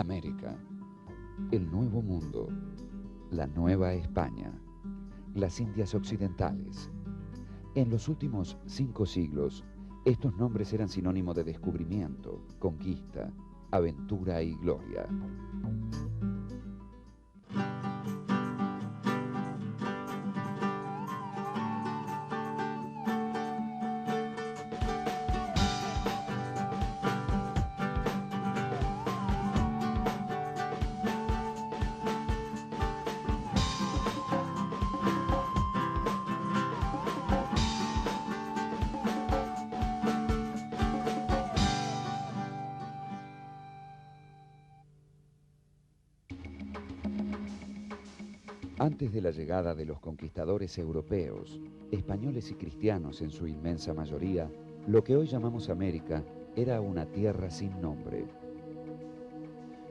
América, el Nuevo Mundo, la Nueva España, las Indias Occidentales. En los últimos 5 siglos, estos nombres eran sinónimo de descubrimiento, conquista, aventura y gloria. Antes de la llegada de los conquistadores europeos, españoles y cristianos en su inmensa mayoría, lo que hoy llamamos América era una tierra sin nombre.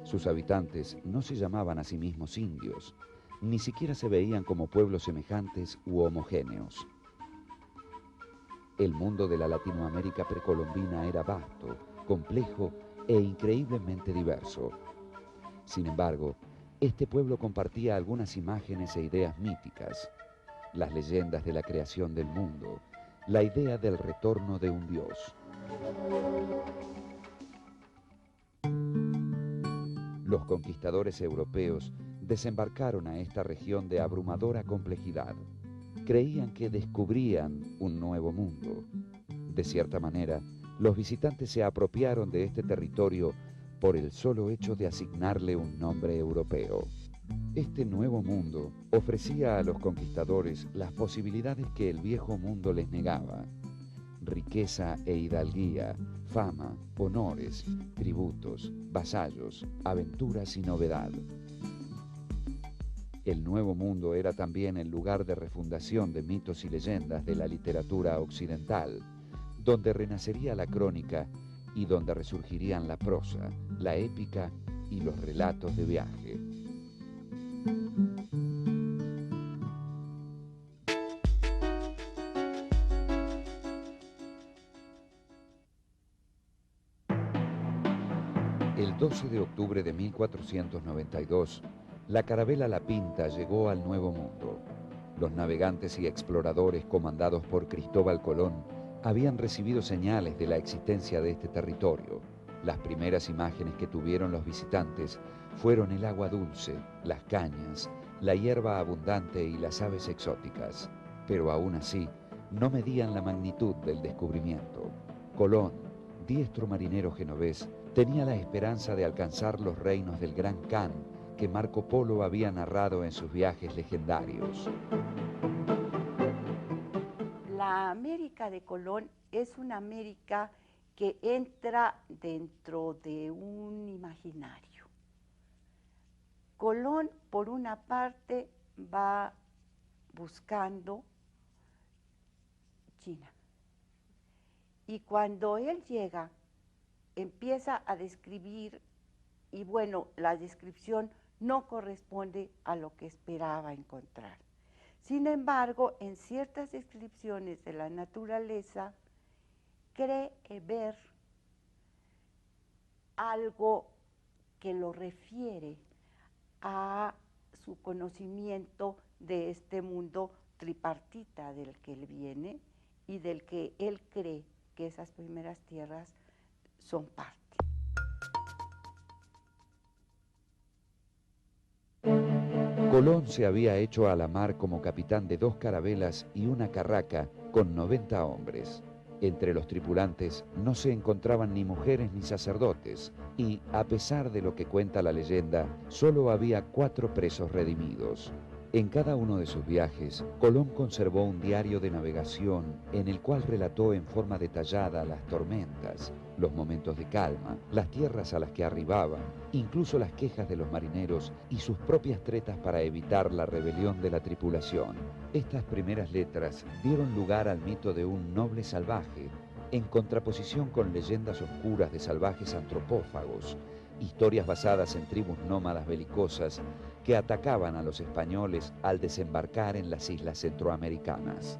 Sus habitantes no se llamaban a sí mismos indios, ni siquiera se veían como pueblos semejantes u homogéneos. El mundo de la Latinoamérica precolombina era vasto, complejo e increíblemente diverso. Sin embargo, este pueblo compartía algunas imágenes e ideas míticas, las leyendas de la creación del mundo, la idea del retorno de un dios. Los conquistadores europeos desembarcaron a esta región de abrumadora complejidad. Creían que descubrían un nuevo mundo. De cierta manera, los visitantes se apropiaron de este territorio por el solo hecho de asignarle un nombre europeo. Este nuevo mundo ofrecía a los conquistadores las posibilidades que el viejo mundo les negaba: riqueza e hidalguía, fama, honores, tributos, vasallos, aventuras y novedad. El nuevo mundo era también el lugar de refundación de mitos y leyendas de la literatura occidental, donde renacería la crónica y donde resurgirían la prosa, la épica y los relatos de viaje. El 12 de octubre de 1492, la carabela La Pinta llegó al Nuevo Mundo. Los navegantes y exploradores comandados por Cristóbal Colón habían recibido señales de la existencia de este territorio. Las primeras imágenes que tuvieron los visitantes fueron el agua dulce, las cañas, la hierba abundante y las aves exóticas. Pero aún así, no medían la magnitud del descubrimiento. Colón, diestro marinero genovés, tenía la esperanza de alcanzar los reinos del Gran Khan que Marco Polo había narrado en sus viajes legendarios. La América de Colón es una América que entra dentro de un imaginario. Colón, por una parte, va buscando China. Y cuando él llega, empieza a describir, y bueno, la descripción no corresponde a lo que esperaba encontrar. Sin embargo, en ciertas descripciones de la naturaleza, cree ver algo que lo refiere a su conocimiento de este mundo tripartita del que él viene y del que él cree que esas primeras tierras son parte. Colón se había hecho a la mar como capitán de 2 carabelas y una carraca con 90 hombres. Entre los tripulantes no se encontraban ni mujeres ni sacerdotes, y, a pesar de lo que cuenta la leyenda, solo había 4 presos redimidos. En cada uno de sus viajes, Colón conservó un diario de navegación en el cual relató en forma detallada las tormentas, los momentos de calma, las tierras a las que arribaban, incluso las quejas de los marineros y sus propias tretas para evitar la rebelión de la tripulación. Estas primeras letras dieron lugar al mito de un noble salvaje, en contraposición con leyendas oscuras de salvajes antropófagos, historias basadas en tribus nómadas belicosas que atacaban a los españoles al desembarcar en las islas centroamericanas.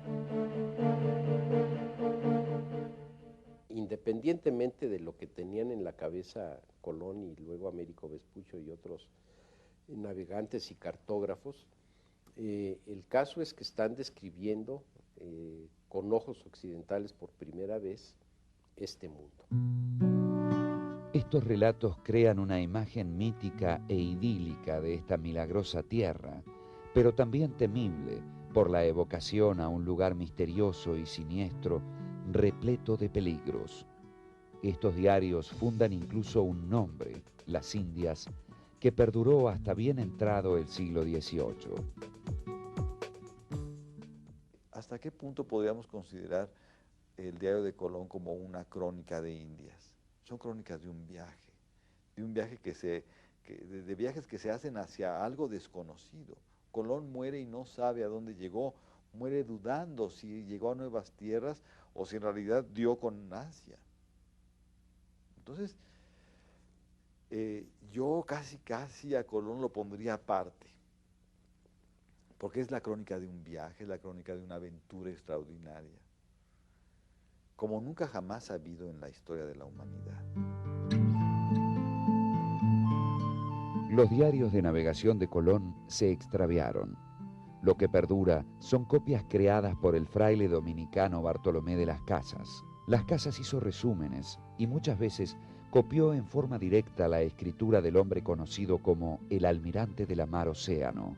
independientemente de lo que tenían en la cabeza Colón y luego Américo Vespucio y otros navegantes y cartógrafos, el caso es que están describiendo con ojos occidentales por primera vez este mundo. Estos relatos crean una imagen mítica e idílica de esta milagrosa tierra, pero también temible por la evocación a un lugar misterioso y siniestro, repleto de peligros. Estos diarios fundan incluso un nombre, Las Indias, que perduró hasta bien entrado el siglo XVIII. ¿Hasta qué punto podríamos considerar el diario de Colón como una crónica de Indias? Son crónicas de un viaje de viajes que se hacen hacia algo desconocido. Colón muere y no sabe a dónde llegó, muere dudando si llegó a nuevas tierras o si en realidad dio con Asia. Entonces, yo casi a Colón lo pondría aparte, porque es la crónica de un viaje, es la crónica de una aventura extraordinaria, como nunca jamás ha habido en la historia de la humanidad. Los diarios de navegación de Colón se extraviaron. Lo que perdura son copias creadas por el fraile dominicano Bartolomé de las Casas. Las Casas hizo resúmenes y muchas veces copió en forma directa la escritura del hombre conocido como el almirante de la mar Océano.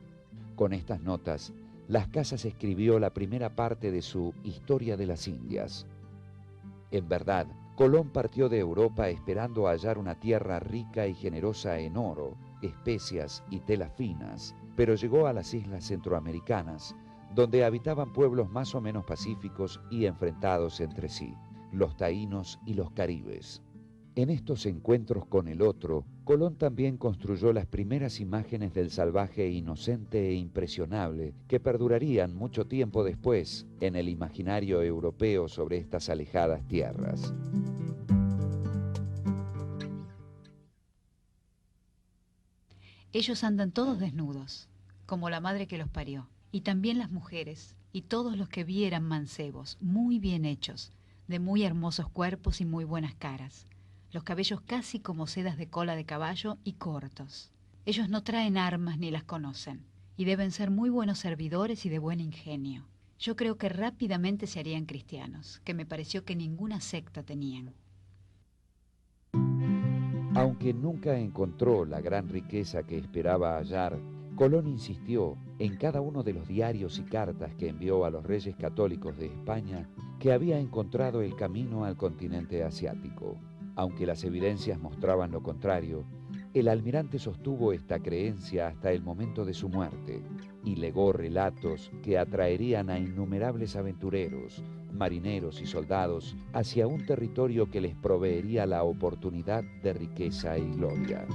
Con estas notas, Las Casas escribió la primera parte de su Historia de las Indias. En verdad, Colón partió de Europa esperando hallar una tierra rica y generosa en oro, especias y telas finas, pero llegó a las islas centroamericanas, donde habitaban pueblos más o menos pacíficos y enfrentados entre sí, los taínos y los caribes. En estos encuentros con el otro, Colón también construyó las primeras imágenes del salvaje inocente e impresionable que perdurarían mucho tiempo después en el imaginario europeo sobre estas alejadas tierras. Ellos andan todos desnudos, como la madre que los parió, y también las mujeres, y todos los que vi eran mancebos, muy bien hechos, de muy hermosos cuerpos y muy buenas caras, los cabellos casi como sedas de cola de caballo y cortos. Ellos no traen armas ni las conocen, y deben ser muy buenos servidores y de buen ingenio. Yo creo que rápidamente se harían cristianos, que me pareció que ninguna secta tenían. Aunque nunca encontró la gran riqueza que esperaba hallar, Colón insistió en cada uno de los diarios y cartas que envió a los reyes católicos de España que había encontrado el camino al continente asiático. Aunque las evidencias mostraban lo contrario, el almirante sostuvo esta creencia hasta el momento de su muerte y legó relatos que atraerían a innumerables aventureros, marineros y soldados hacia un territorio que les proveería la oportunidad de riqueza y gloria.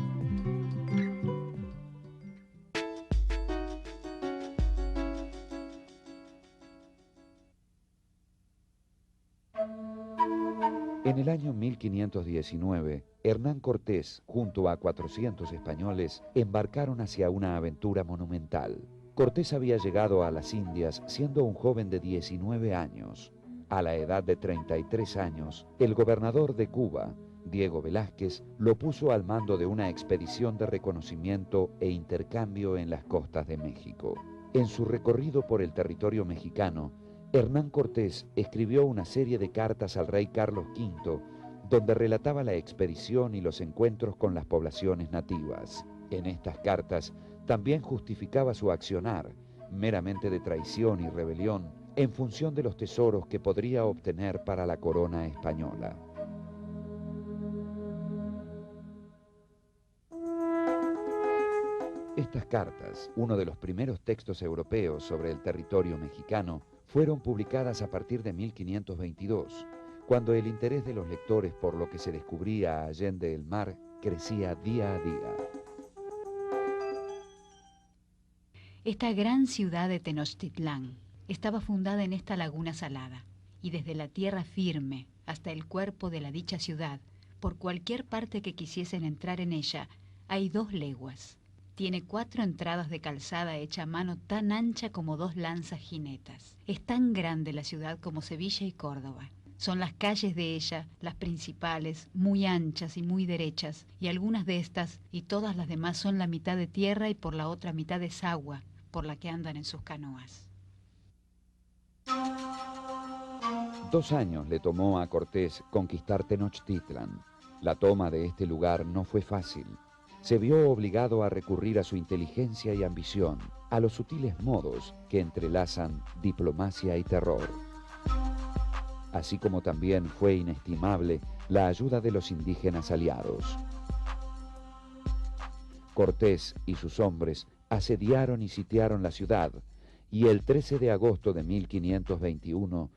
En el año 1519, Hernán Cortés, junto a 400 españoles, embarcaron hacia una aventura monumental. Cortés había llegado a las Indias siendo un joven de 19 años. A la edad de 33 años, el gobernador de Cuba, Diego Velázquez, lo puso al mando de una expedición de reconocimiento e intercambio en las costas de México. En su recorrido por el territorio mexicano, Hernán Cortés escribió una serie de cartas al rey Carlos V, donde relataba la expedición y los encuentros con las poblaciones nativas. En estas cartas también justificaba su accionar, meramente de traición y rebelión, en función de los tesoros que podría obtener para la corona española. Estas cartas, uno de los primeros textos europeos sobre el territorio mexicano, fueron publicadas a partir de 1522, cuando el interés de los lectores por lo que se descubría allende el mar crecía día a día. Esta gran ciudad de Tenochtitlán estaba fundada en esta laguna salada, y desde la tierra firme hasta el cuerpo de la dicha ciudad, por cualquier parte que quisiesen entrar en ella, hay 2 leguas. Tiene 4 entradas de calzada hecha a mano tan ancha como 2 lanzas jinetas. Es tan grande la ciudad como Sevilla y Córdoba. Son las calles de ella, las principales, muy anchas y muy derechas, y algunas de estas y todas las demás son la mitad de tierra y por la otra mitad es agua, por la que andan en sus canoas. 2 años le tomó a Cortés conquistar Tenochtitlan. La toma de este lugar no fue fácil. Se vio obligado a recurrir a su inteligencia y ambición, a los sutiles modos que entrelazan diplomacia y terror. Así como también fue inestimable la ayuda de los indígenas aliados. Cortés y sus hombres asediaron y sitiaron la ciudad, y el 13 de agosto de 1521,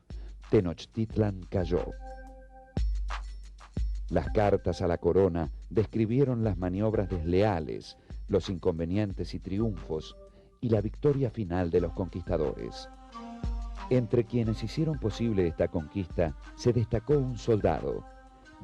Tenochtitlan cayó. Las cartas a la corona describieron las maniobras desleales, los inconvenientes y triunfos, y la victoria final de los conquistadores. Entre quienes hicieron posible esta conquista se destacó un soldado,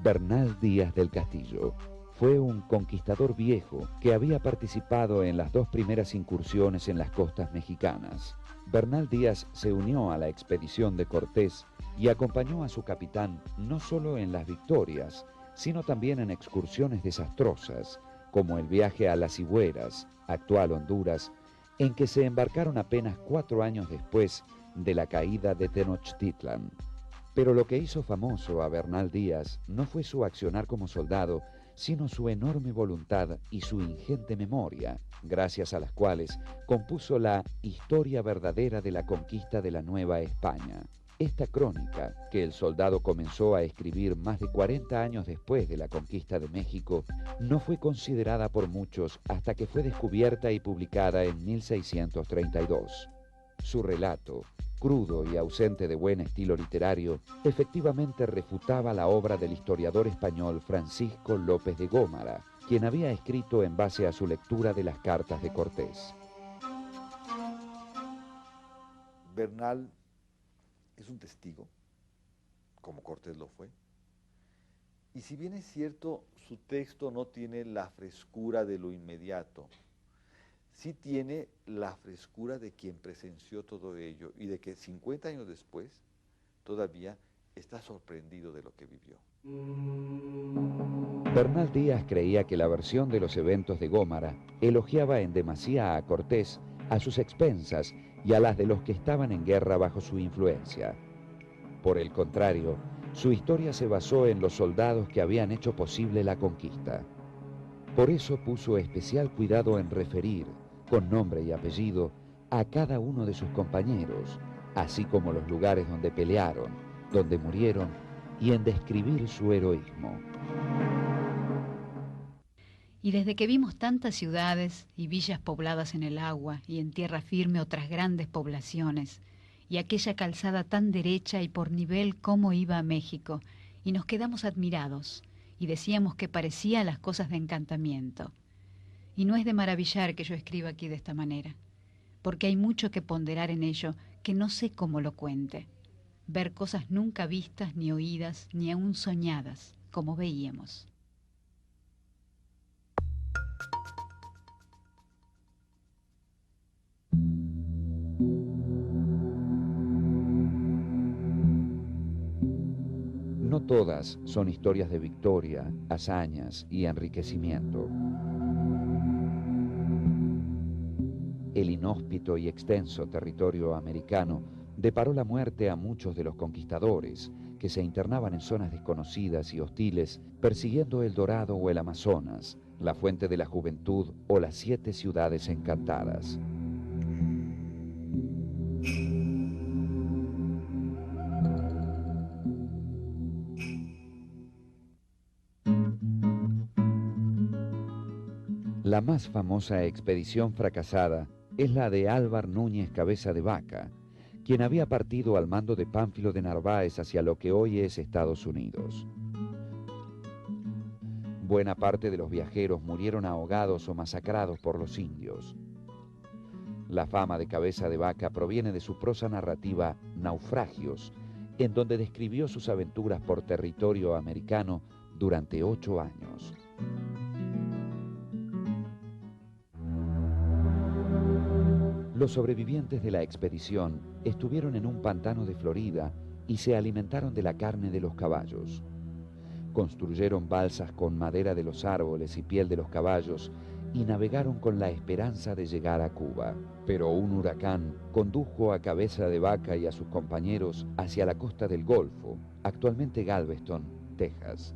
Bernal Díaz del Castillo. Fue un conquistador viejo que había participado en las 2 primeras incursiones en las costas mexicanas. Bernal Díaz se unió a la expedición de Cortés y acompañó a su capitán no solo en las victorias, sino también en excursiones desastrosas, como el viaje a Las Higueras, actual Honduras, en que se embarcaron apenas 4 años después de la caída de Tenochtitlan. Pero lo que hizo famoso a Bernal Díaz no fue su accionar como soldado, sino su enorme voluntad y su ingente memoria, gracias a las cuales compuso la historia verdadera de la conquista de la Nueva España. Esta crónica, que el soldado comenzó a escribir más de 40 años después de la conquista de México, no fue considerada por muchos hasta que fue descubierta y publicada en 1632. Su relato, crudo y ausente de buen estilo literario, efectivamente refutaba la obra del historiador español Francisco López de Gómara, quien había escrito en base a su lectura de las cartas de Cortés. Bernal es un testigo, como Cortés lo fue, y si bien es cierto, su texto no tiene la frescura de lo inmediato, sí tiene la frescura de quien presenció todo ello y de que 50 años después todavía está sorprendido de lo que vivió. Bernal Díaz creía que la versión de los eventos de Gómara elogiaba en demasía a Cortés, a sus expensas y a las de los que estaban en guerra bajo su influencia. Por el contrario, su historia se basó en los soldados que habían hecho posible la conquista. Por eso puso especial cuidado en referir, con nombre y apellido, a cada uno de sus compañeros, así como los lugares donde pelearon, donde murieron, y en describir su heroísmo. Y desde que vimos tantas ciudades y villas pobladas en el agua y en tierra firme otras grandes poblaciones, y aquella calzada tan derecha y por nivel como iba a México, y nos quedamos admirados, y decíamos que parecía las cosas de encantamiento. Y no es de maravillar que yo escriba aquí de esta manera, porque hay mucho que ponderar en ello que no sé cómo lo cuente. Ver cosas nunca vistas, ni oídas, ni aún soñadas, como veíamos. No todas son historias de victoria, hazañas y enriquecimiento. El inhóspito y extenso territorio americano deparó la muerte a muchos de los conquistadores que se internaban en zonas desconocidas y hostiles persiguiendo el Dorado o el Amazonas, la fuente de la juventud o las 7 ciudades encantadas. La más famosa expedición fracasada es la de Álvar Núñez Cabeza de Vaca, quien había partido al mando de Pánfilo de Narváez hacia lo que hoy es Estados Unidos. Buena parte de los viajeros murieron ahogados o masacrados por los indios. La fama de Cabeza de Vaca proviene de su prosa narrativa Naufragios, en donde describió sus aventuras por territorio americano durante 8 años. Los sobrevivientes de la expedición estuvieron en un pantano de Florida y se alimentaron de la carne de los caballos. Construyeron balsas con madera de los árboles y piel de los caballos y navegaron con la esperanza de llegar a Cuba. Pero un huracán condujo a Cabeza de Vaca y a sus compañeros hacia la costa del Golfo, actualmente Galveston, Texas.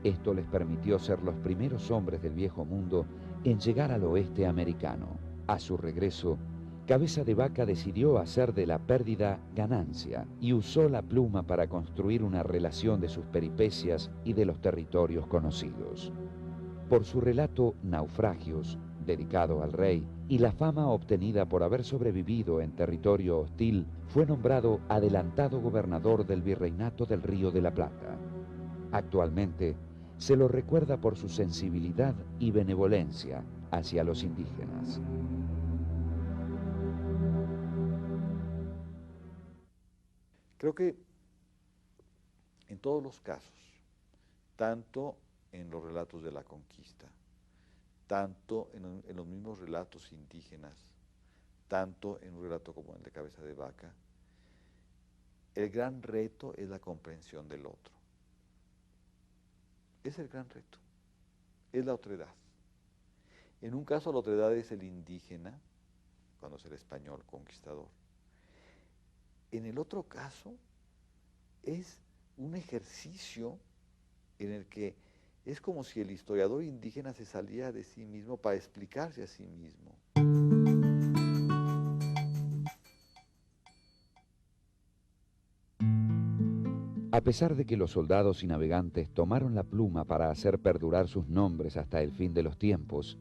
Esto les permitió ser los primeros hombres del Viejo Mundo en llegar al oeste americano. A su regreso, Cabeza de Vaca decidió hacer de la pérdida ganancia y usó la pluma para construir una relación de sus peripecias y de los territorios conocidos. Por su relato Naufragios, dedicado al rey, y la fama obtenida por haber sobrevivido en territorio hostil, fue nombrado adelantado gobernador del Virreinato del Río de la Plata. Actualmente, se lo recuerda por su sensibilidad y benevolencia hacia los indígenas. Creo que en todos los casos, tanto en los relatos de la conquista, tanto en los mismos relatos indígenas, tanto en un relato como el de Cabeza de Vaca, el gran reto es la comprensión del otro. Es el gran reto, es la otredad. En un caso la otredad es el indígena, cuando es el español conquistador. En el otro caso es un ejercicio en el que es como si el historiador indígena se saliera de sí mismo para explicarse a sí mismo. A pesar de que los soldados y navegantes tomaron la pluma para hacer perdurar sus nombres hasta el fin de los tiempos,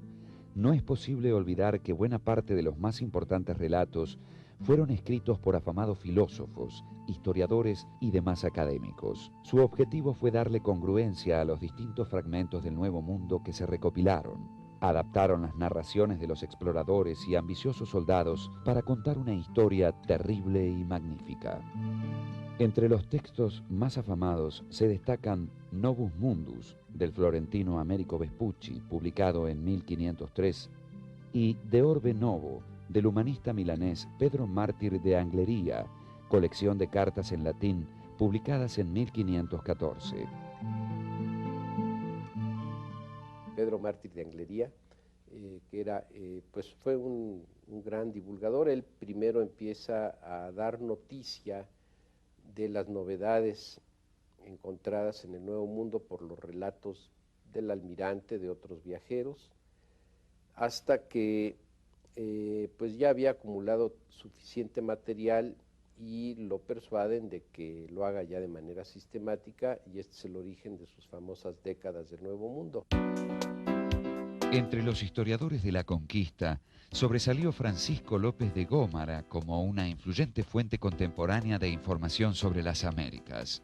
no es posible olvidar que buena parte de los más importantes relatos fueron escritos por afamados filósofos, historiadores y demás académicos. Su objetivo fue darle congruencia a los distintos fragmentos del Nuevo Mundo que se recopilaron. Adaptaron las narraciones de los exploradores y ambiciosos soldados para contar una historia terrible y magnífica. Entre los textos más afamados se destacan Novus Mundus, del florentino Americo Vespucci, publicado en 1503, y De Orbe Novo, del humanista milanés Pedro Mártir de Anglería, colección de cartas en latín, publicadas en 1514. Pedro Mártir de Anglería, que era, pues fue un gran divulgador. Él primero empieza a dar noticia de las novedades encontradas en el Nuevo Mundo por los relatos del almirante, de otros viajeros, hasta que pues ya había acumulado suficiente material y lo persuaden de que lo haga ya de manera sistemática, y este es el origen de sus famosas décadas del Nuevo Mundo. Entre los historiadores de la conquista, sobresalió Francisco López de Gómara como una influyente fuente contemporánea de información sobre las Américas.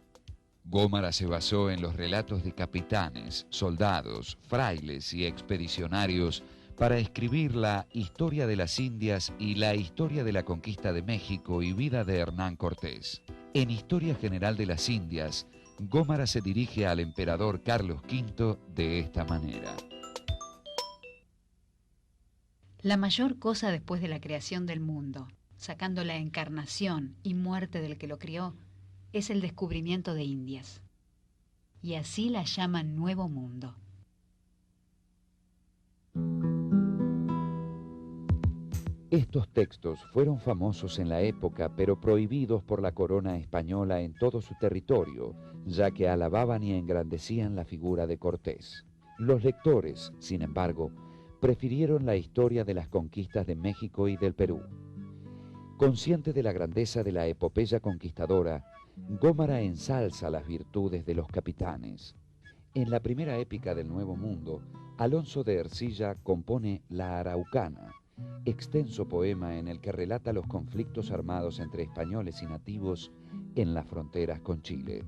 Gómara se basó en los relatos de capitanes, soldados, frailes y expedicionarios para escribir la Historia de las Indias y la Historia de la Conquista de México y vida de Hernán Cortés. En Historia General de las Indias, Gómara se dirige al emperador Carlos V de esta manera. La mayor cosa después de la creación del mundo, sacando la encarnación y muerte del que lo crió, es el descubrimiento de Indias. Y así la llaman Nuevo Mundo. Estos textos fueron famosos en la época, pero prohibidos por la corona española en todo su territorio, ya que alababan y engrandecían la figura de Cortés. Los lectores, sin embargo, prefirieron la historia de las conquistas de México y del Perú. Consciente de la grandeza de la epopeya conquistadora, Gómara ensalza las virtudes de los capitanes. En la primera épica del Nuevo Mundo, Alonso de Ercilla compone La Araucana, extenso poema en el que relata los conflictos armados entre españoles y nativos en las fronteras con Chile.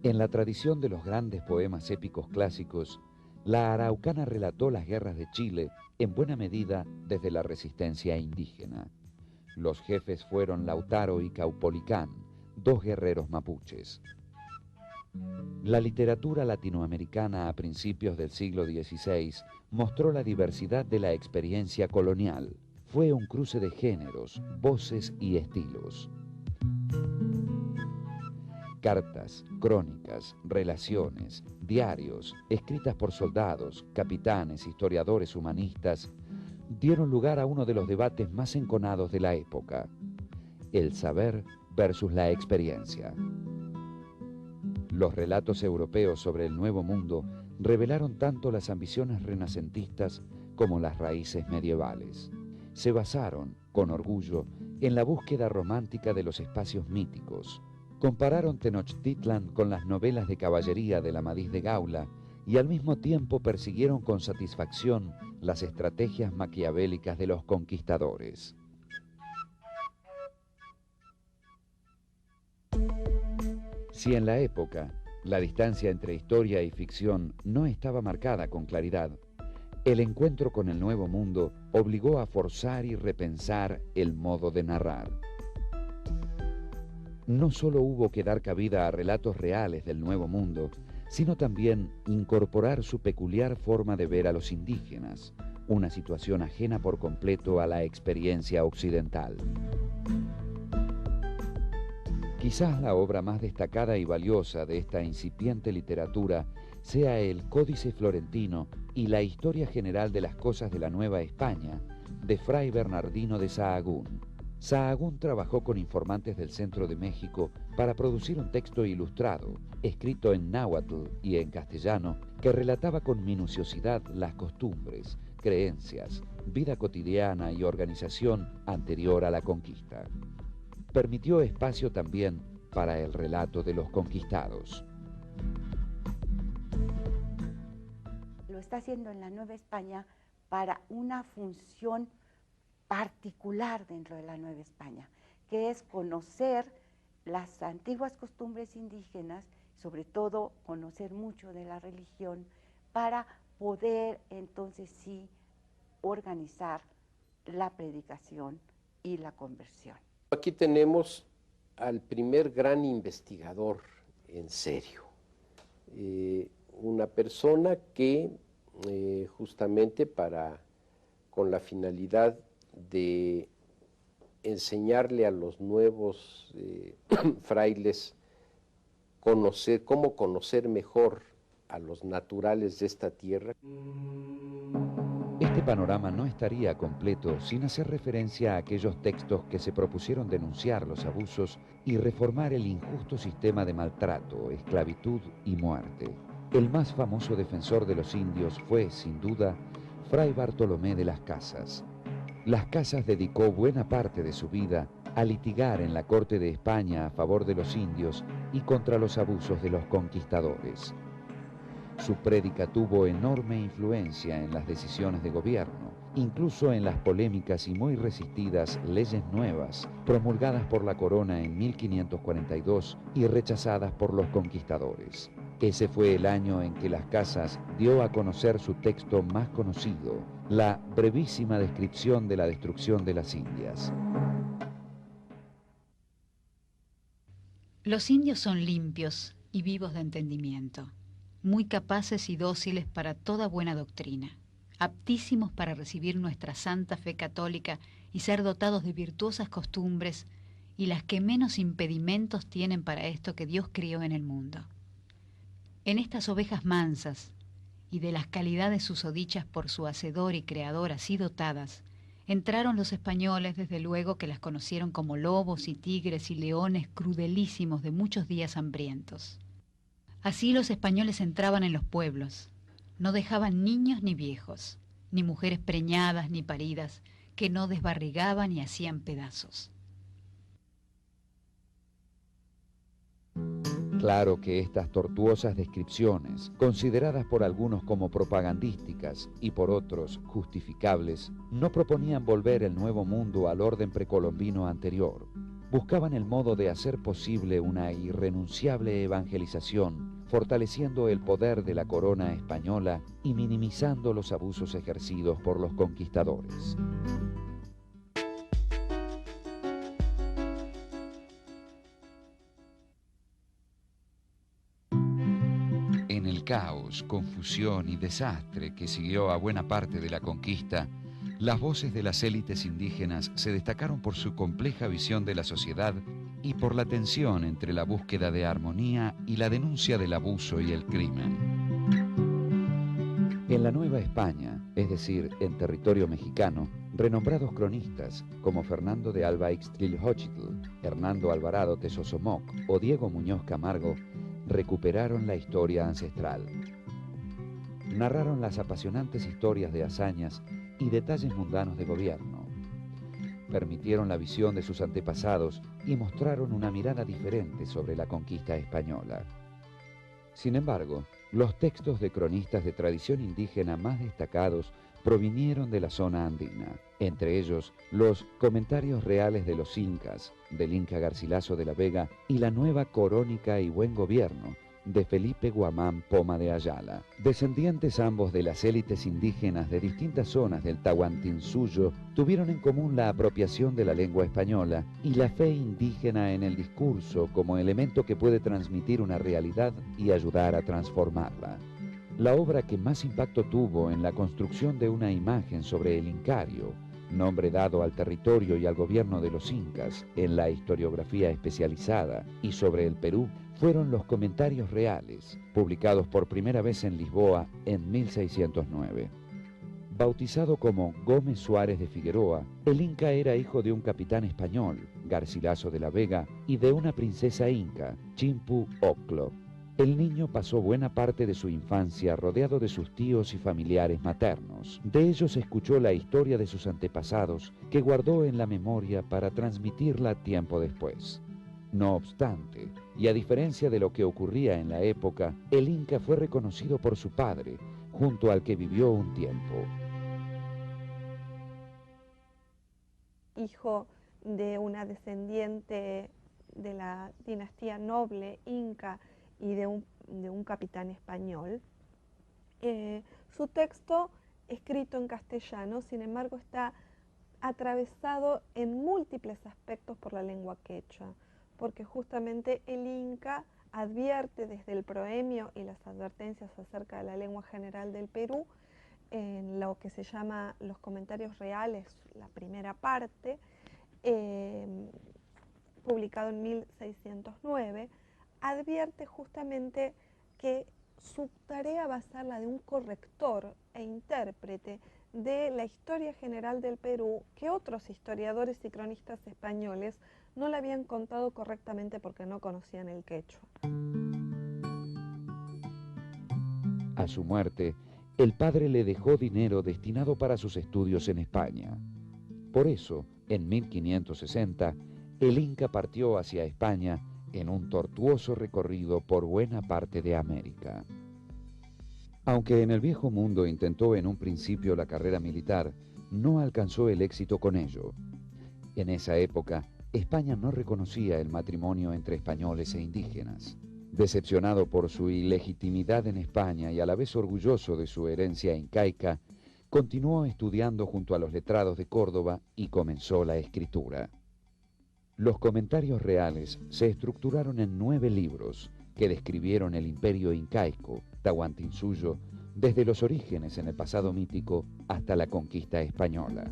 En la tradición de los grandes poemas épicos clásicos, La Araucana relató las guerras de Chile, en buena medida desde la resistencia indígena. Los jefes fueron Lautaro y Caupolicán, dos guerreros mapuches. La literatura latinoamericana a principios del siglo XVI mostró la diversidad de la experiencia colonial. Fue un cruce de géneros, voces y estilos. Cartas, crónicas, relaciones, diarios, escritas por soldados, capitanes, historiadores, humanistas, dieron lugar a uno de los debates más enconados de la época: el saber versus la experiencia. Los relatos europeos sobre el Nuevo Mundo revelaron tanto las ambiciones renacentistas como las raíces medievales. Se basaron, con orgullo, en la búsqueda romántica de los espacios míticos. Compararon Tenochtitlan con las novelas de caballería del Amadís de Gaula y al mismo tiempo persiguieron con satisfacción las estrategias maquiavélicas de los conquistadores. Si en la época la distancia entre historia y ficción no estaba marcada con claridad, el encuentro con el Nuevo Mundo obligó a forzar y repensar el modo de narrar. No solo hubo que dar cabida a relatos reales del Nuevo Mundo, sino también incorporar su peculiar forma de ver a los indígenas, una situación ajena por completo a la experiencia occidental. Quizás la obra más destacada y valiosa de esta incipiente literatura sea el Códice Florentino y la Historia General de las Cosas de la Nueva España, de Fray Bernardino de Sahagún. Sahagún trabajó con informantes del centro de México para producir un texto ilustrado, escrito en náhuatl y en castellano, que relataba con minuciosidad las costumbres, creencias, vida cotidiana y organización anterior a la conquista. Permitió espacio también para el relato de los conquistados. Lo está haciendo en la Nueva España para una función particular dentro de la Nueva España, que es conocer las antiguas costumbres indígenas, sobre todo conocer mucho de la religión, para poder entonces sí organizar la predicación y la conversión. Aquí tenemos al primer gran investigador en serio, una persona que justamente con la finalidad de enseñarle a los nuevos frailes cómo conocer mejor a los naturales de esta tierra. Este panorama no estaría completo sin hacer referencia a aquellos textos que se propusieron denunciar los abusos y reformar el injusto sistema de maltrato, esclavitud y muerte. El más famoso defensor de los indios fue, sin duda, Fray Bartolomé de las Casas. Las Casas dedicó buena parte de su vida a litigar en la corte de España a favor de los indios y contra los abusos de los conquistadores. Su prédica tuvo enorme influencia en las decisiones de gobierno, incluso en las polémicas y muy resistidas leyes nuevas promulgadas por la corona en 1542 y rechazadas por los conquistadores. Ese fue el año en que Las Casas dio a conocer su texto más conocido, la brevísima descripción de la destrucción de las Indias. Los indios son limpios y vivos de entendimiento, muy capaces y dóciles para toda buena doctrina, aptísimos para recibir nuestra santa fe católica y ser dotados de virtuosas costumbres, y las que menos impedimentos tienen para esto que Dios crió en el mundo. En estas ovejas mansas, y de las calidades susodichas por su hacedor y creador así dotadas, entraron los españoles, desde luego que las conocieron como lobos y tigres y leones crudelísimos de muchos días hambrientos. Así los españoles entraban en los pueblos, no dejaban niños ni viejos, ni mujeres preñadas ni paridas, que no desbarrigaban y hacían pedazos. Claro que estas tortuosas descripciones, consideradas por algunos como propagandísticas y por otros justificables, no proponían volver el Nuevo Mundo al orden precolombino anterior. Buscaban el modo de hacer posible una irrenunciable evangelización, fortaleciendo el poder de la corona española y minimizando los abusos ejercidos por los conquistadores. En el caos, confusión y desastre que siguió a buena parte de la conquista, las voces de las élites indígenas se destacaron por su compleja visión de la sociedad y por la tensión entre la búsqueda de armonía y la denuncia del abuso y el crimen. En la Nueva España, es decir, en territorio mexicano, renombrados cronistas como Fernando de Alba Ixtlilxóchitl, Hernando Alvarado Tezosomoc o Diego Muñoz Camargo recuperaron la historia ancestral. Narraron las apasionantes historias de hazañas y detalles mundanos de gobierno. Permitieron la visión de sus antepasados y mostraron una mirada diferente sobre la conquista española. Sin embargo, los textos de cronistas de tradición indígena más destacados provinieron de la zona andina, entre ellos los Comentarios Reales de los Incas, del Inca Garcilaso de la Vega, y la Nueva Corónica y Buen Gobierno, de Felipe Guamán Poma de Ayala. Descendientes ambos de las élites indígenas de distintas zonas del Tahuantinsuyo, tuvieron en común la apropiación de la lengua española y la fe indígena en el discurso como elemento que puede transmitir una realidad y ayudar a transformarla. La obra que más impacto tuvo en la construcción de una imagen sobre el Incario, nombre dado al territorio y al gobierno de los incas en la historiografía especializada, y sobre el Perú, fueron los Comentarios Reales, publicados por primera vez en Lisboa en 1609. Bautizado como Gómez Suárez de Figueroa, el Inca era hijo de un capitán español, Garcilaso de la Vega, y de una princesa inca, Chimpu Oclo. El niño pasó buena parte de su infancia rodeado de sus tíos y familiares maternos. De ellos escuchó la historia de sus antepasados, que guardó en la memoria para transmitirla tiempo después. No obstante, y a diferencia de lo que ocurría en la época, el Inca fue reconocido por su padre, junto al que vivió un tiempo. Hijo de una descendiente de la dinastía noble inca y de un capitán español. Su texto, escrito en castellano, sin embargo, está atravesado en múltiples aspectos por la lengua quechua, porque justamente el Inca advierte desde el proemio y las advertencias acerca de la lengua general del Perú, en lo que se llama los Comentarios Reales, la primera parte, publicado en 1609, advierte justamente que su tarea va a ser la de un corrector e intérprete de la historia general del Perú, que otros historiadores y cronistas españoles no la habían contado correctamente porque no conocían el quechua. A su muerte, el padre le dejó dinero destinado para sus estudios en España. Por eso, en 1560, el Inca partió hacia España en un tortuoso recorrido por buena parte de América. Aunque en el viejo mundo intentó en un principio la carrera militar, no alcanzó el éxito con ello. En esa época, España no reconocía el matrimonio entre españoles e indígenas. Decepcionado por su ilegitimidad en España y a la vez orgulloso de su herencia incaica, continuó estudiando junto a los letrados de Córdoba y comenzó la escritura. Los Comentarios Reales se estructuraron en 9 libros que describieron el imperio incaico, Tahuantinsuyo, desde los orígenes en el pasado mítico hasta la conquista española. Es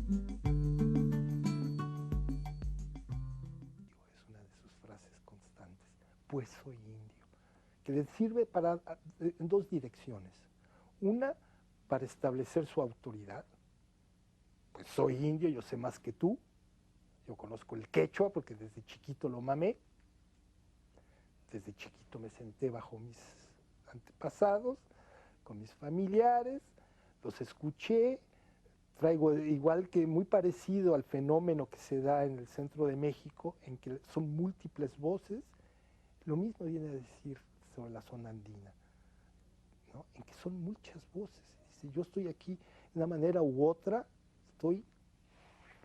una de sus frases constantes, pues soy indio, que le sirve en 2 direcciones. Una, para establecer su autoridad, pues soy indio, yo sé más que tú, yo conozco el quechua porque desde chiquito lo mamé, desde chiquito me senté bajo mis antepasados, con mis familiares, los escuché, traigo igual que muy parecido al fenómeno que se da en el centro de México, en que son múltiples voces, lo mismo viene a decir sobre la zona andina, ¿no? En que son muchas voces. Dice, yo estoy aquí de una manera u otra, estoy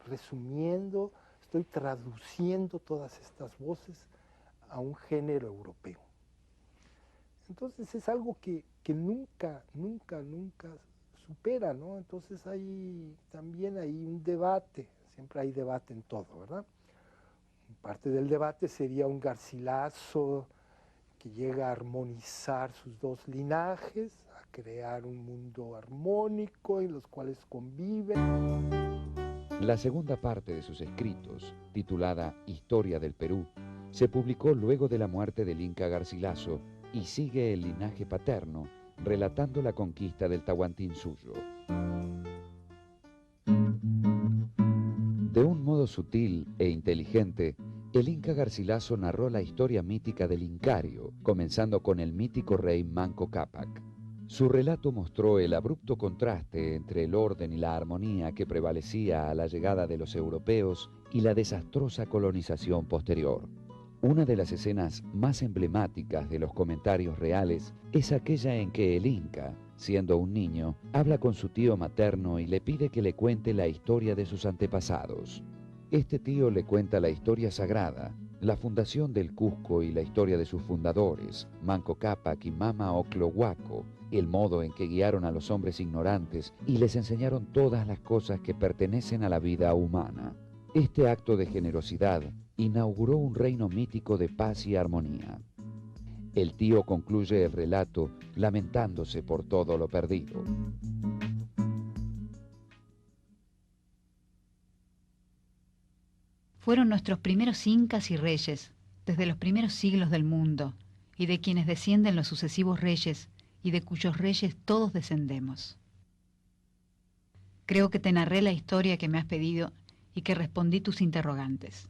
resumiendo, estoy traduciendo todas estas voces a un género europeo. Entonces es algo que nunca supera, ¿no? Entonces también hay un debate, siempre hay debate en todo, ¿verdad? Parte del debate sería un Garcilaso que llega a armonizar sus 2 linajes, a crear un mundo armónico en los cuales conviven. La segunda parte de sus escritos, titulada Historia del Perú, se publicó luego de la muerte del Inca Garcilaso y sigue el linaje paterno, relatando la conquista del Tahuantinsuyo. De un modo sutil e inteligente, el Inca Garcilaso narró la historia mítica del Incario, comenzando con el mítico rey Manco Cápac. Su relato mostró el abrupto contraste entre el orden y la armonía que prevalecía a la llegada de los europeos y la desastrosa colonización posterior. Una de las escenas más emblemáticas de los comentarios reales es aquella en que el Inca, siendo un niño, habla con su tío materno y le pide que le cuente la historia de sus antepasados. Este tío le cuenta la historia sagrada, la fundación del Cusco y la historia de sus fundadores, Manco Cápac y Mama Oclohuaco, el modo en que guiaron a los hombres ignorantes y les enseñaron todas las cosas que pertenecen a la vida humana. Este acto de generosidad inauguró un reino mítico de paz y armonía. El tío concluye el relato lamentándose por todo lo perdido. Fueron nuestros primeros incas y reyes, desde los primeros siglos del mundo, y de quienes descienden los sucesivos reyes, y de cuyos reyes todos descendemos. Creo que te narré la historia que me has pedido y que respondí tus interrogantes.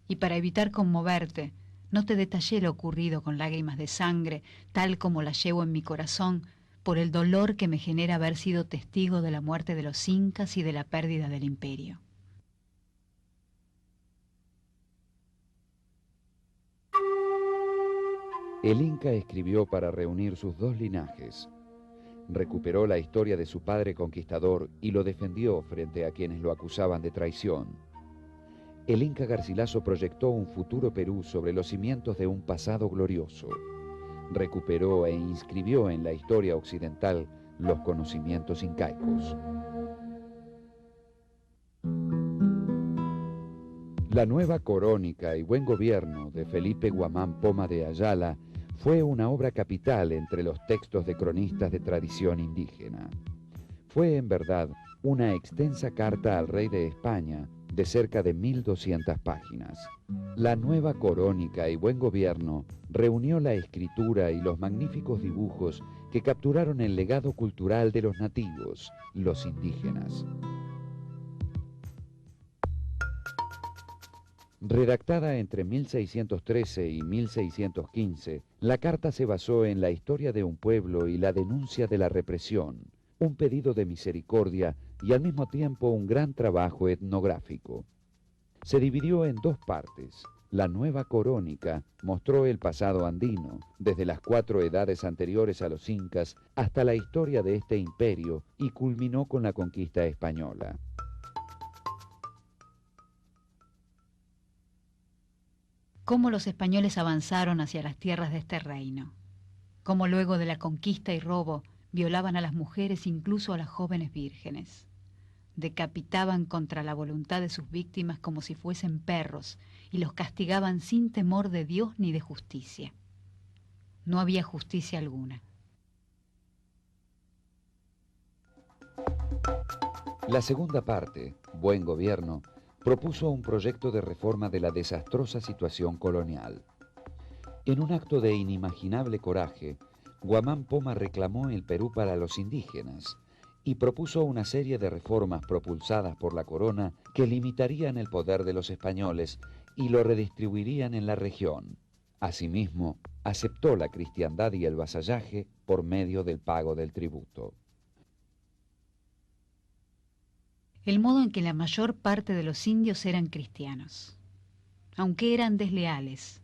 Y para evitar conmoverte, no te detallé lo ocurrido con lágrimas de sangre, tal como la llevo en mi corazón, por el dolor que me genera haber sido testigo de la muerte de los incas y de la pérdida del imperio. El Inca escribió para reunir sus dos linajes. Recuperó la historia de su padre conquistador y lo defendió frente a quienes lo acusaban de traición. El Inca Garcilaso proyectó un futuro Perú sobre los cimientos de un pasado glorioso. Recuperó e inscribió en la historia occidental los conocimientos incaicos. La nueva Corónica y Buen Gobierno de Felipe Guamán Poma de Ayala fue una obra capital entre los textos de cronistas de tradición indígena. Fue en verdad una extensa carta al rey de España de cerca de 1200 páginas. La nueva Corónica y Buen Gobierno reunió la escritura y los magníficos dibujos que capturaron el legado cultural de los nativos, los indígenas. Redactada entre 1613 y 1615, la carta se basó en la historia de un pueblo y la denuncia de la represión, un pedido de misericordia y al mismo tiempo un gran trabajo etnográfico. Se dividió en dos partes. La nueva Corónica mostró el pasado andino, desde las 4 edades anteriores a los incas hasta la historia de este imperio y culminó con la conquista española. Cómo los españoles avanzaron hacia las tierras de este reino. Cómo luego de la conquista y robo violaban a las mujeres, incluso a las jóvenes vírgenes. Decapitaban contra la voluntad de sus víctimas como si fuesen perros y los castigaban sin temor de Dios ni de justicia. No había justicia alguna. La segunda parte, Buen Gobierno, propuso un proyecto de reforma de la desastrosa situación colonial. En un acto de inimaginable coraje, Guamán Poma reclamó el Perú para los indígenas y propuso una serie de reformas propulsadas por la corona que limitarían el poder de los españoles y lo redistribuirían en la región. Asimismo, aceptó la cristiandad y el vasallaje por medio del pago del tributo. El modo en que la mayor parte de los indios eran cristianos. Aunque eran desleales,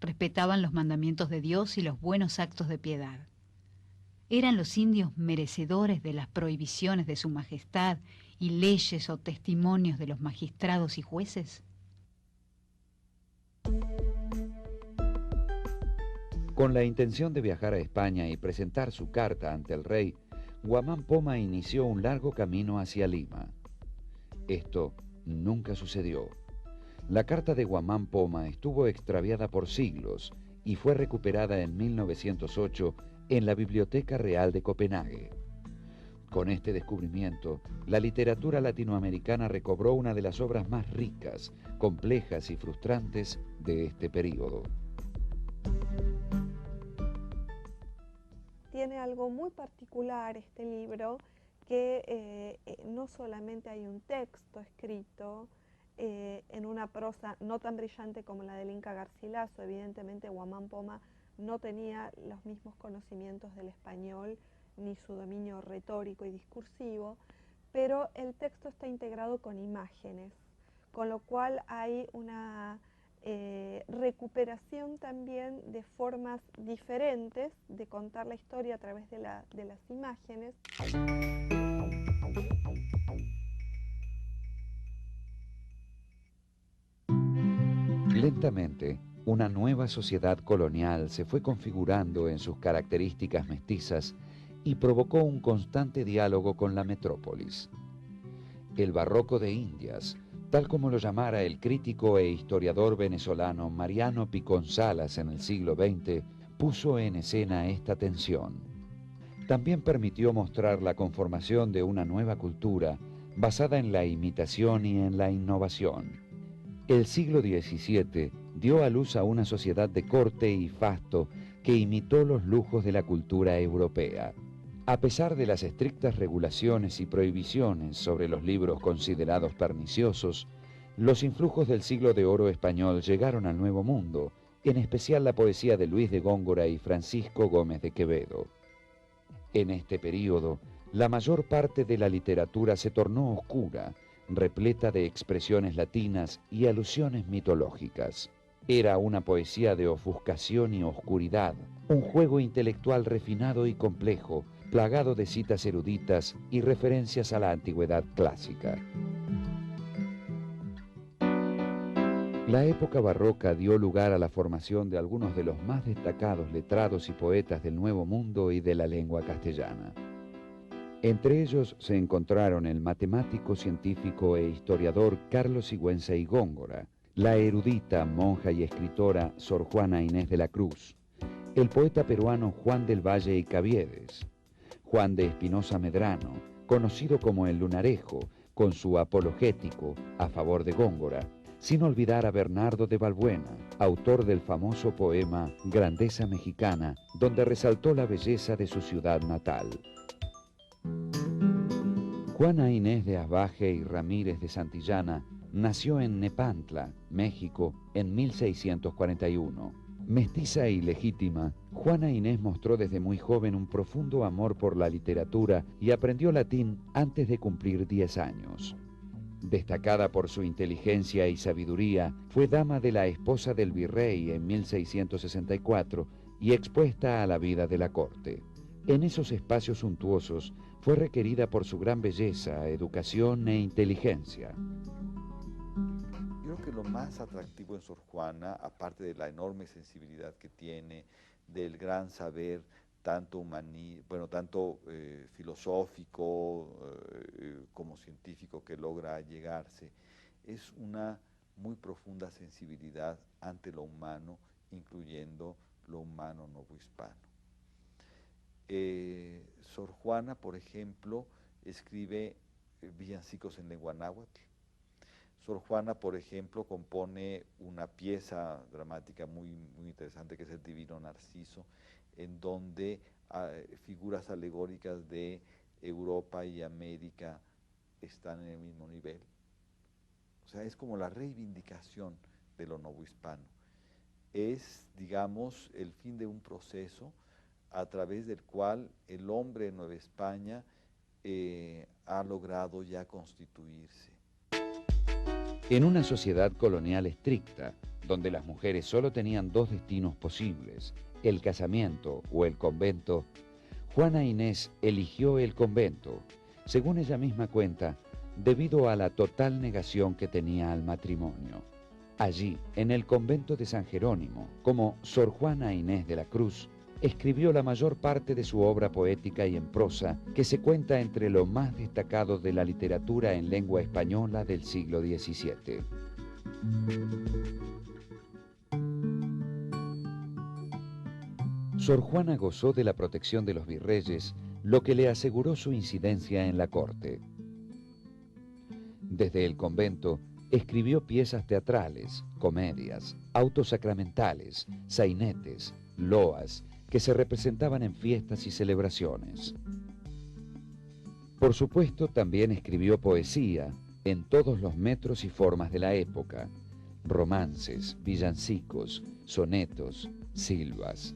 respetaban los mandamientos de Dios y los buenos actos de piedad. ¿Eran los indios merecedores de las prohibiciones de su majestad y leyes o testimonios de los magistrados y jueces? Con la intención de viajar a España y presentar su carta ante el rey, Guamán Poma inició un largo camino hacia Lima. Esto nunca sucedió. La carta de Guamán Poma estuvo extraviada por siglos y fue recuperada en 1908 en la Biblioteca Real de Copenhague. Con este descubrimiento, la literatura latinoamericana recobró una de las obras más ricas, complejas y frustrantes de este período. Tiene algo muy particular este libro, que no solamente hay un texto escrito en una prosa no tan brillante como la del Inca Garcilaso. Evidentemente Guamán Poma no tenía los mismos conocimientos del español ni su dominio retórico y discursivo, pero el texto está integrado con imágenes, con lo cual hay una recuperación también de formas diferentes de contar la historia a través de las imágenes. Lentamente, una nueva sociedad colonial se fue configurando en sus características mestizas y provocó un constante diálogo con la metrópolis. El barroco de Indias, tal como lo llamara el crítico e historiador venezolano Mariano Picón Salas en el siglo XX, puso en escena esta tensión. También permitió mostrar la conformación de una nueva cultura basada en la imitación y en la innovación. El siglo XVII dio a luz a una sociedad de corte y fasto que imitó los lujos de la cultura europea. A pesar de las estrictas regulaciones y prohibiciones sobre los libros considerados perniciosos, los influjos del siglo de oro español llegaron al Nuevo Mundo, en especial la poesía de Luis de Góngora y Francisco Gómez de Quevedo. En este período, la mayor parte de la literatura se tornó oscura, repleta de expresiones latinas y alusiones mitológicas. Era una poesía de ofuscación y oscuridad, un juego intelectual refinado y complejo, plagado de citas eruditas y referencias a la antigüedad clásica. La época barroca dio lugar a la formación de algunos de los más destacados letrados y poetas del Nuevo Mundo y de la lengua castellana. Entre ellos se encontraron el matemático, científico e historiador Carlos Sigüenza y Góngora, la erudita, monja y escritora Sor Juana Inés de la Cruz, el poeta peruano Juan del Valle y Caviedes, Juan de Espinosa Medrano, conocido como el Lunarejo, con su apologético a favor de Góngora, sin olvidar a Bernardo de Balbuena, autor del famoso poema Grandeza Mexicana, donde resaltó la belleza de su ciudad natal. Juana Inés de Asbaje y Ramírez de Santillana nació en Nepantla, México, en 1641. Mestiza y legítima, Juana Inés mostró desde muy joven un profundo amor por la literatura y aprendió latín antes de cumplir 10 años. Destacada por su inteligencia y sabiduría, fue dama de la esposa del virrey en 1664 y expuesta a la vida de la corte. En esos espacios suntuosos fue requerida por su gran belleza, educación e inteligencia. Yo creo que lo más atractivo en Sor Juana, aparte de la enorme sensibilidad que tiene, del gran saber, tanto filosófico como científico que logra llegarse, es una muy profunda sensibilidad ante lo humano, incluyendo lo humano novohispano. Sor Juana, por ejemplo, escribe villancicos en lengua náhuatl. Sor Juana, por ejemplo, compone una pieza dramática muy interesante que es el Divino Narciso, en donde figuras alegóricas de Europa y América están en el mismo nivel. O sea, es como la reivindicación de lo novohispano. Es, digamos, el fin de un proceso a través del cual el hombre en Nueva España ha logrado ya constituirse. En una sociedad colonial estricta, donde las mujeres solo tenían dos destinos posibles, el casamiento o el convento, Juana Inés eligió el convento, según ella misma cuenta, debido a la total negación que tenía al matrimonio. Allí, en el convento de San Jerónimo, como Sor Juana Inés de la Cruz, escribió la mayor parte de su obra poética y en prosa, que se cuenta entre lo más destacado de la literatura en lengua española del siglo XVII. Sor Juana gozó de la protección de los virreyes lo que le aseguró su incidencia en la corte. Desde el convento escribió piezas teatrales, comedias, autos sacramentales, sainetes, loas, que se representaban en fiestas y celebraciones. Por supuesto, también escribió poesía en todos los metros y formas de la época, romances, villancicos, sonetos, silvas.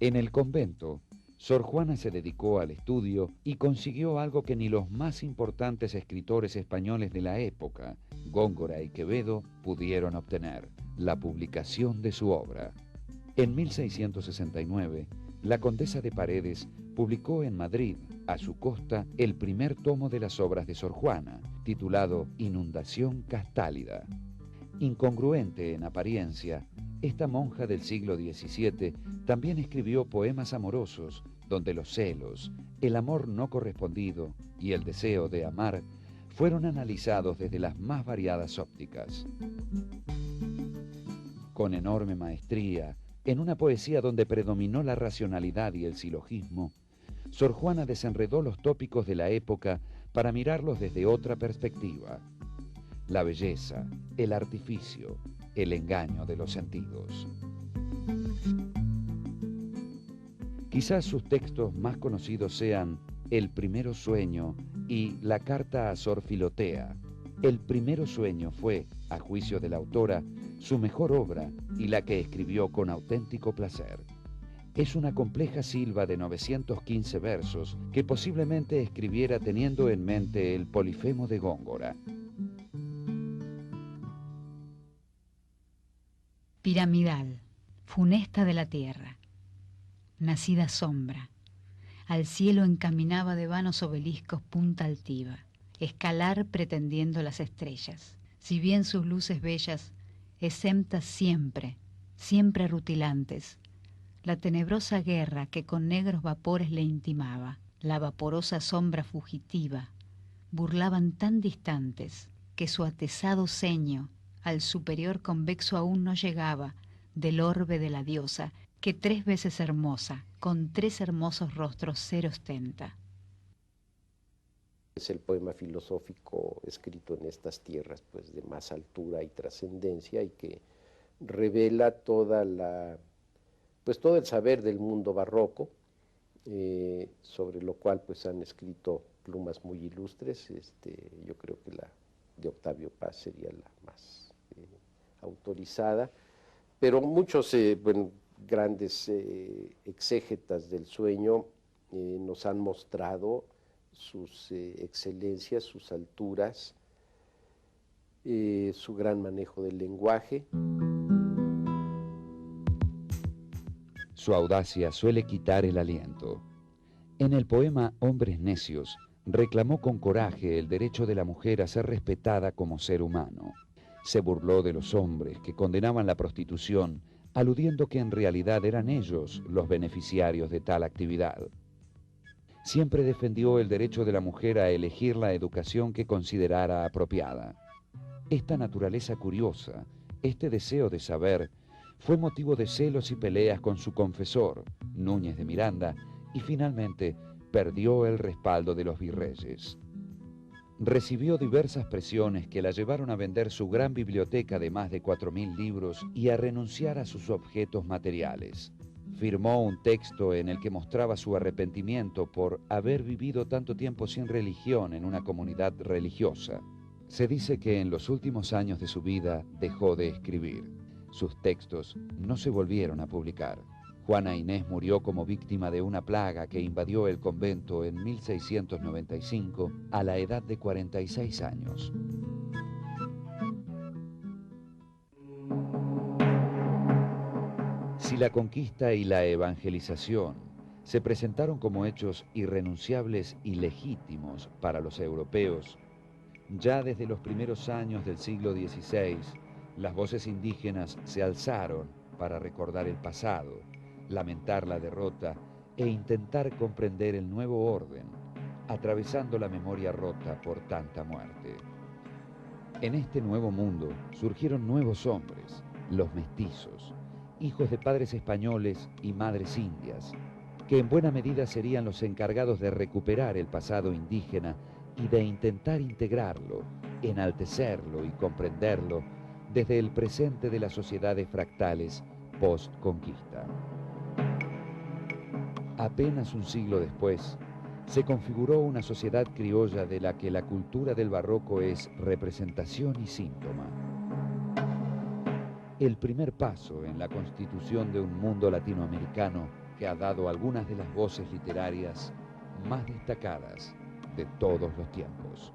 En el convento, Sor Juana se dedicó al estudio y consiguió algo que ni los más importantes escritores españoles de la época, Góngora y Quevedo, pudieron obtener: la publicación de su obra. En 1669, la condesa de Paredes publicó en Madrid, a su costa, el primer tomo de las obras de Sor Juana, titulado Inundación Castálida. Incongruente en apariencia, esta monja del siglo XVII también escribió poemas amorosos, donde los celos, el amor no correspondido y el deseo de amar fueron analizados desde las más variadas ópticas. Con enorme maestría, en una poesía donde predominó la racionalidad y el silogismo, Sor Juana desenredó los tópicos de la época para mirarlos desde otra perspectiva: la belleza, el artificio, el engaño de los sentidos. Quizás sus textos más conocidos sean El primero sueño y La carta a Sor Filotea. El primero sueño fue, a juicio de la autora, su mejor obra y la que escribió con auténtico placer. Es una compleja silva de 915 versos que posiblemente escribiera teniendo en mente el Polifemo de Góngora. Piramidal, funesta de la tierra, nacida sombra, al cielo encaminaba de vanos obeliscos punta altiva, escalar pretendiendo las estrellas, si bien sus luces bellas, exemptas siempre, siempre rutilantes, la tenebrosa guerra que con negros vapores le intimaba, la vaporosa sombra fugitiva, burlaban tan distantes que su atezado ceño al superior convexo aún no llegaba del orbe de la diosa, que 3 veces hermosa, con 3 hermosos rostros ser ostenta. Es el poema filosófico escrito en estas tierras, pues, de más altura y trascendencia, y que revela todo el saber del mundo barroco, sobre lo cual pues han escrito plumas muy ilustres. Yo creo que la de Octavio Paz sería la más autorizada, pero muchos grandes exégetas del sueño nos han mostrado sus excelencias, sus alturas, su gran manejo del lenguaje. Su audacia suele quitar el aliento. En el poema Hombres necios, reclamó con coraje el derecho de la mujer a ser respetada como ser humano. Se burló de los hombres que condenaban la prostitución, aludiendo que en realidad eran ellos los beneficiarios de tal actividad. Siempre defendió el derecho de la mujer a elegir la educación que considerara apropiada. Esta naturaleza curiosa, este deseo de saber, fue motivo de celos y peleas con su confesor, Núñez de Miranda, y finalmente perdió el respaldo de los virreyes. Recibió diversas presiones que la llevaron a vender su gran biblioteca de más de 4.000 libros y a renunciar a sus objetos materiales. Firmó un texto en el que mostraba su arrepentimiento por haber vivido tanto tiempo sin religión en una comunidad religiosa. Se dice que en los últimos años de su vida dejó de escribir. Sus textos no se volvieron a publicar. Juana Inés murió como víctima de una plaga que invadió el convento en 1695 a la edad de 46 años. Si la conquista y la evangelización se presentaron como hechos irrenunciables y legítimos para los europeos, ya desde los primeros años del siglo XVI, las voces indígenas se alzaron para recordar el pasado, lamentar la derrota e intentar comprender el nuevo orden, atravesando la memoria rota por tanta muerte. En este nuevo mundo surgieron nuevos hombres, los mestizos, hijos de padres españoles y madres indias, que en buena medida serían los encargados de recuperar el pasado indígena y de intentar integrarlo, enaltecerlo y comprenderlo desde el presente de las sociedades fractales post-conquista. Apenas un siglo después, se configuró una sociedad criolla de la que la cultura del barroco es representación y síntoma. El primer paso en la constitución de un mundo latinoamericano que ha dado algunas de las voces literarias más destacadas de todos los tiempos.